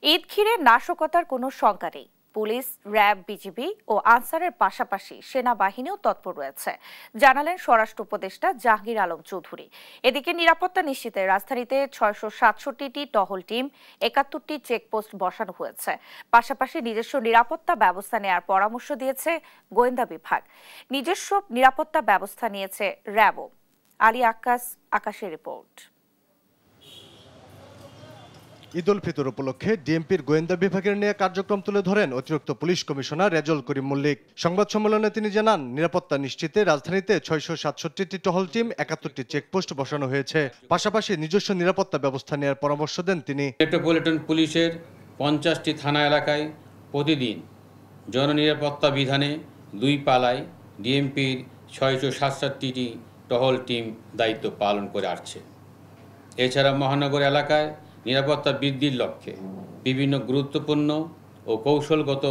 ঈদ ঘিরে নাশকতার কোনো শঙ্কা নেই। পুলিশ, র্যাব, বিজিবি ও আনসারের পাশাপাশি সেনাবাহিনীও তৎপর রয়েছে, জানালেন স্বরাষ্ট্র উপদেষ্টা জাহাঙ্গীর আলম চৌধুরী। এদিকে নিরাপত্তা নিশ্চিতে রাজধানীতে 667টি টহল টিম, 71টি চেকপোস্ট বসানো হয়েছে। পাশাপাশি নিজস্ব নিরাপত্তা ব্যবস্থা নেওয়ার পরামর্শ দিয়েছে গোয়েন্দা বিভাগ। নিজস্ব নিরাপত্তা ব্যবস্থা নিয়েছে র্যাবও। আলী আকাশের রিপোর্ট। ঈদ উল ফিতর উপলক্ষে ডিএমপির গোয়েন্দা বিভাগের নিয়ে কার্যক্রম তুলে ধরেন অতিরিক্ত পুলিশ কমিশনার রেজল করিম মল্লিক। সংবাদ সম্মেলনে তিনি জানান, নিরাপত্তা নিশ্চিতে রাজধানীতে 667টি টহল টিম, 71টি চেকপোস্ট বসানো হয়েছে। পাশাপাশি নিজস্ব নিরাপত্তা ব্যবস্থা নেওয়ার পরামর্শ দেন তিনি। মেট্রোপলিটন পুলিশের 50টি থানা এলাকায় প্রতিদিন জননিরাপত্তা বিধানে 2 পালায় ডিএমপির 667টি টহল টিম দায়িত্ব পালন করে আসছে। এছাড়া মহানগর এলাকায় নিরাপত্তা বৃদ্ধির লক্ষ্যে বিভিন্ন গুরুত্বপূর্ণ ও কৌশলগত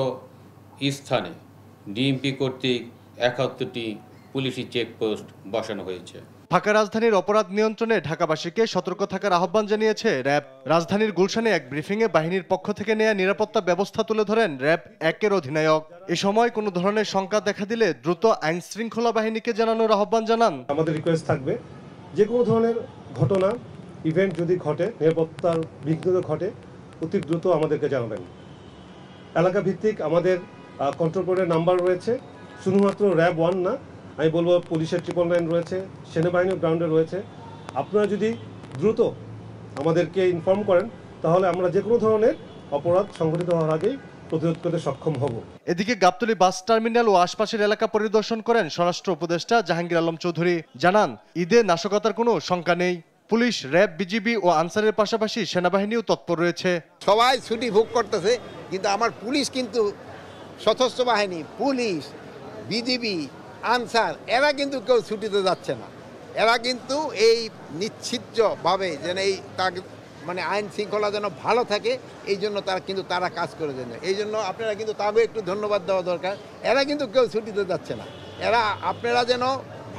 স্থানে ডিএমপি কর্তৃক 71টি পুলিশি চেকপোস্ট বসানো হয়েছে। ঢাকা রাজধানীর অপরাধ নিয়ন্ত্রণে ঢাকাবাসীকে সতর্ক থাকার আহ্বান জানিয়েছে র্যাব। রাজধানীর গুলশানে এক ব্রিফিংয়ে বাহিনীর পক্ষ থেকে নেওয়া নিরাপত্তা ব্যবস্থা তুলে ধরেন র্যাব 1-এর অধিনায়ক। এ সময় কোনো ধরনের শঙ্কা দেখা দিলে দ্রুত আইন শৃঙ্খলা বাহিনীকে জানানোর আহ্বান জানান। আমাদের রিকোয়েস্ট থাকবে, যে কোনো ধরনের ঘটনা, ইভেন্ট যদি ঘটে, নিরাপত্তার বিঘ্ন ঘটে, অতি দ্রুত আমাদেরকে জানাবেন। এলাকা ভিত্তিক আমাদের কন্ট্রোল বোর্ডের নাম্বার রয়েছে, শুধুমাত্র র্যাব 1 না, আমি বলবো পুলিশের 999 রয়েছে, সেনাবাহিনীর গ্রাউন্ডে রয়েছে। আপনারা যদি দ্রুত আমাদেরকে ইনফর্ম করেন, তাহলে আমরা যে কোনো ধরনের অপরাধ সংঘটিত হওয়ার আগেই প্রতিরোধ করতে সক্ষম হব। এদিকে গাবতলী বাস টার্মিনাল ও আশপাশের এলাকা পরিদর্শন করেন স্বরাষ্ট্র উপদেষ্টা জাহাঙ্গীর আলম চৌধুরী। জানান, ঈদে নাশকতার কোনো শঙ্কা নেই। পুলিশ, র্যাব, বিজিবি ও আনসারের পাশাপাশি সেনাবাহিনীও তৎপর রয়েছে। সবাই ছুটি ভোগ করতেছে, কিন্তু আমার পুলিশ কিন্তু, সশস্ত্র বাহিনী, পুলিশ, বিজিবি, আনসার, এরা কিন্তু কেউ ছুটিতে যাচ্ছে না। এরা কিন্তু এই নিশ্চিতভাবে যেন এই মানে আইন শৃঙ্খলা যেন ভালো থাকে, এই জন্য তারা কাজ করে দেন। এই জন্য আপনারা কিন্তু তাকেও একটু ধন্যবাদ দেওয়া দরকার। এরা কিন্তু কেউ ছুটিতে যাচ্ছে না। এরা আপনারা যেন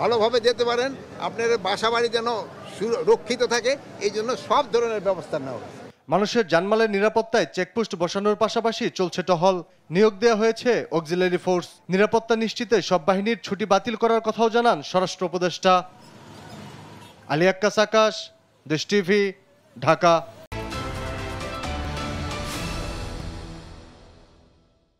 ভালোভাবে যেতে পারেন, আপনার বাসা বাড়ি যেন সুরক্ষিত থাকে, এই জন্য সব ধরনের ব্যবস্থা নেওয়া হয়েছে। মানুষের জানমালের নিরাপত্তায় চেকপোস্ট বসানোর পাশাপাশি চলছে টহল। নিয়োগ দেওয়া হয়েছে অক্সিলারি ফোর্স। নিরাপত্তা নিশ্চিতে সব বাহিনীর ছুটি বাতিল করার কথাও জানান স্বরাষ্ট্র উপদেষ্টা। আলী আকাশ, দেশ টিভি, ঢাকা।